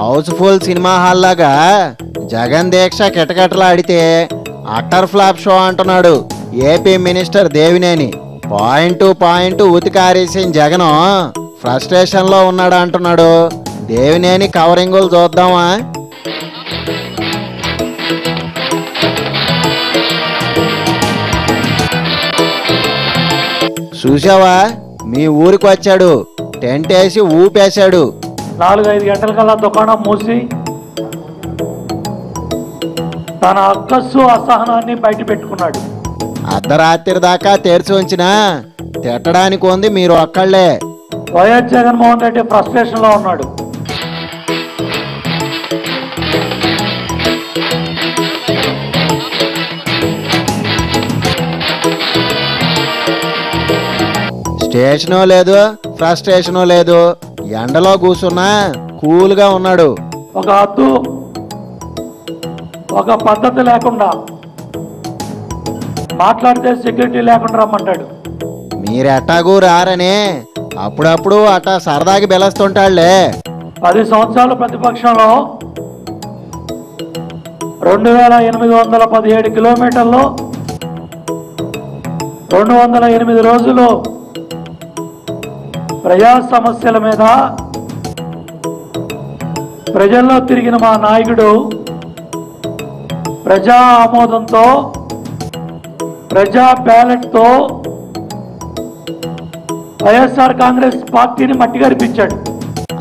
Housefull cinema hall లాగా జగన్ దీక్ష కిటకిటలాడితే అట్టర్ ఫ్లాప్ షో అంటున్నాడు ఏపీ మినిస్టర్ దేవినేని. పాయింట్ ఉతికారేసిన జగన్ ఫ్రస్ట్రేషన్ లో ఉన్నాడు అంటున్నాడు. దేవినేని కవరింగులు చూద్దామా? చూసావా, మీ ఊరికి వచ్చాడు, టెంట్ వేసి ఊపేశాడు. 4-5 గంటల కల్లా దుకాణం మూసి తన అక్కస్సు అసహనాన్ని బయట పెట్టుకున్నాడు. అర్ధరాత్రి దాకా తెరిచి ఉంచినా తిట్టడానికి ఉంది మీరు ఒక్కళ్లే. వైఎస్ జగన్మోహన్ రెడ్డి ఫ్రస్ట్రేషన్ లో ఉన్నాడు. స్టేషను లేదు, ఫ్రస్ట్రేషను లేదు, ఎండలో కూర్చున్నా కూల్గా ఉన్నాడు. ఒక హద్దు, ఒక పద్ధతి లేకుండా మాట్లాడితే సెక్యూరిటీ లేకుండా రమ్మంటాడు. మీరెట్టాగూ రారని అప్పుడప్పుడు అట్టా సరదాకి బెలస్తుంటాళ్లే. 10 సంవత్సరాల ప్రతిపక్షంలో 2817 కిలోమీటర్లు 208 రోజులు ప్రజా సమస్యల మీద ప్రజల్లో తిరిగిన మా నాయకుడు ప్రజా ఆమోదంతో, ప్రజా బ్యాలెట్తో వైఎస్ఆర్ కాంగ్రెస్ పార్టీని మట్టి కనిపించాడు.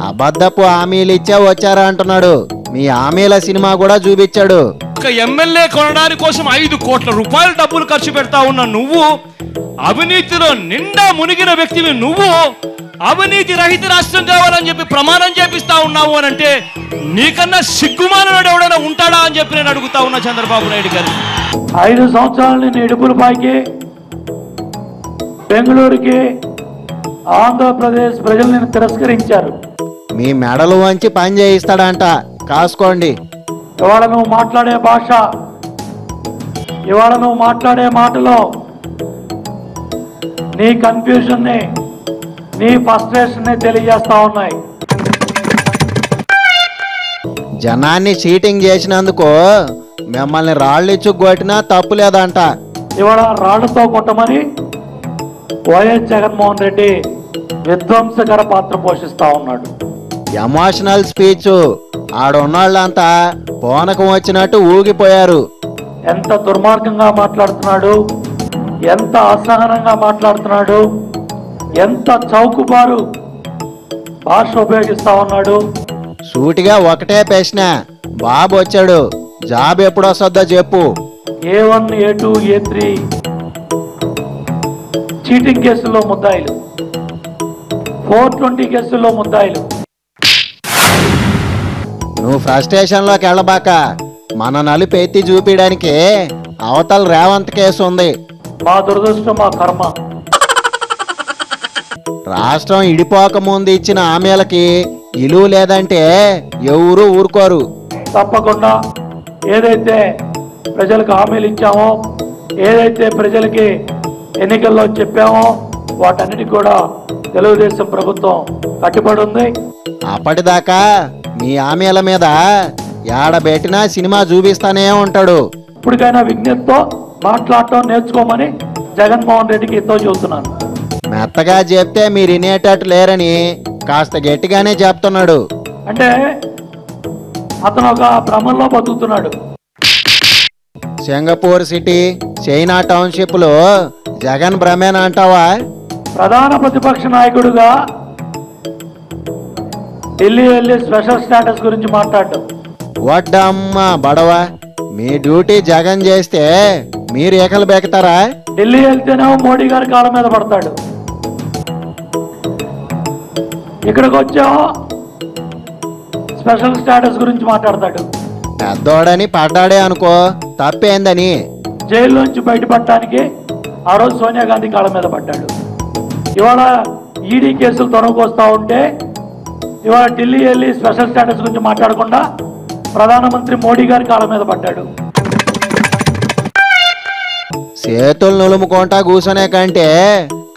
అబద్ధపు హామీలు ఇచ్చే వచ్చారా అంటున్నాడు. మీ హామీల సినిమా కూడా చూపించాడు. ఒక ఎమ్మెల్యే కొనడానికి కోసం 5 కోట్ల రూపాయల డబ్బులు ఖర్చు పెడతా ఉన్న నువ్వు, అవినీతిలో నిండా మునిగిన వ్యక్తివి నువ్వు, అవినీతి రహిత రాష్ట్రం కావాలని చెప్పి ప్రమాణం చేపిస్తా ఉన్నావు అని అంటే నీకన్నా సిగ్గుమానవాడు ఎవడైనా ఉంటాడా అని చెప్పి నేను అడుగుతా ఉన్నా చంద్రబాబు నాయుడు గారు. 5 సంవత్సరాలని నిడుపులపాయికి, బెంగళూరుకి, ఆంధ్రప్రదేశ్ ప్రజలు నేను తిరస్కరించారు. మీ మెడలు వంచి పని చేయిస్తాడంట, కాసుకోండి. ఇవాళ నువ్వు మాట్లాడే భాష, ఇవాళ నువ్వు మాట్లాడే మాటలో నీ కన్ఫ్యూజన్ని, నీ ఫ్రస్ట్రేషన్ని తెలియజేస్తా ఉన్నాయి. జనాన్ని చీటింగ్ చేసినందుకు మిమ్మల్ని రాళ్ళు ఇచ్చి కొట్టినా తప్పు లేదంట. ఇవాళ రాళ్లతో కొట్టమని వైఎస్ జగన్మోహన్ రెడ్డి విధ్వంసకర పాత్ర పోషిస్తా ఉన్నాడు. ఎమోషనల్ స్పీచ్, ఆడున్నోళ్ళంతా పోనకం వచ్చినట్టు ఊగిపోయారు. ఎంత దుర్మార్గంగా మాట్లాడుతున్నాడు, ఎంత అసహనంగా మాట్లాడుతున్నాడు, ఎంత చౌకబారు భాష ఉపయోగిస్తా ఉన్నాడు. సూటిగా ఒకటే ప్రశ్న, బాబు వచ్చాడు, జాబ్ ఎప్పుడు వస్తుందో చెప్పు. A1, A2, A3 చీటింగ్ కేసుల్లో ముద్దాయిలు, 420 కేసుల్లో ముద్దాయిలు. నువ్వు ఫ్రస్ట్రేషన్లోకి వెళ్ళబాక, మన నలుపు ఎత్తి చూపించడానికి అవతల రేవంత్ కేసు ఉంది. మా దురదృష్టం, మా కర్మ. రాష్ట్రం ఇడిపోక ముందు ఇచ్చిన హామీలకి ఇలువ లేదంటే ఎవరు ఊరుకోరు. తప్పకుండా ఏదైతే ప్రజలకు హామీలు ఇచ్చామో, ఏదైతే ప్రజలకి ఎన్నికల్లో చెప్పామో వాటన్నిటికి కూడా తెలుగుదేశం ప్రభుత్వం కట్టుబడి ఉంది. అప్పటిదాకా మీ హామీల మీద ఏడబెట్టినా సినిమా చూపిస్తానే ఉంటాడు. ఇప్పటికైనా విజ్ఞప్తితో మాట్లాడటం నేర్చుకోమని జగన్మోహన్ రెడ్డికి ఎంతో చెబుతున్నాను. మెత్తగా చెప్తే మీరు వినేటట్టు లేరని కాస్త గట్టిగానే చెప్తున్నాడు. అంటే అతను ఒక భ్రమంలో బతుకుతున్నాడు. సింగపూర్ సిటీ, చైనా టౌన్షిప్లో జగన్ భ్రమేనా అంటావా? ప్రధాన ప్రతిపక్ష నాయకుడిగా ఢిల్లీ వెళ్ళి స్పెషల్ స్టేటస్ గురించి మాట్లాడటం. వడ్డమ్మ బడవ, మీ డ్యూటీ జగన్ చేస్తే మీరు ఏకలు బెక్కుతారా? ఢిల్లీ వెళ్తేనేమో మోడీ గారి కాళ్ళ మీద పడతాడు, ఇక్కడికి వచ్చామో స్పెషల్ స్టేటస్ గురించి మాట్లాడతాడు. పెద్దోడని పడ్డాడే అనుకో, తప్పేందని. జైల్లోంచి బయటపడటానికి ఆ రోజు సోనియా గాంధీ కాళ్ళ మీద పడ్డాడు. ఇవాళ ఈడీ కేసులు తొనకొస్తా ఉంటే ఇవాళ ఢిల్లీ వెళ్ళి స్పెషల్ స్టేటస్ గురించి మాట్లాడకుండా ప్రధానమంత్రి మోడీ గారి కాళ్ళ మీద పడ్డాడు. చేతులు నులుముకుంటా కూర్చునే కంటే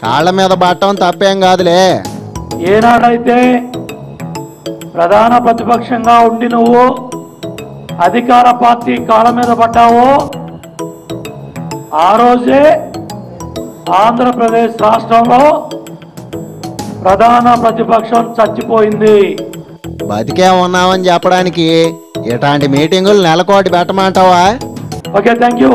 కాళ్ళ మీద పట్టడం తప్పేం కాదులే. ఏనాడైతే ప్రధాన ప్రతిపక్షంగా ఉండి నువ్వు అధికార పార్టీ కాళ్ళ మీద పడ్డావో ఆ రోజే ఆంధ్రప్రదేశ్ రాష్ట్రంలో ప్రధాన ప్రతిపక్షం చచ్చిపోయింది. బతికే ఉన్నామని చెప్పడానికి ఇట్లాంటి మీటింగులు నెలకోటి పెట్టమంటావా? Okay, thank you.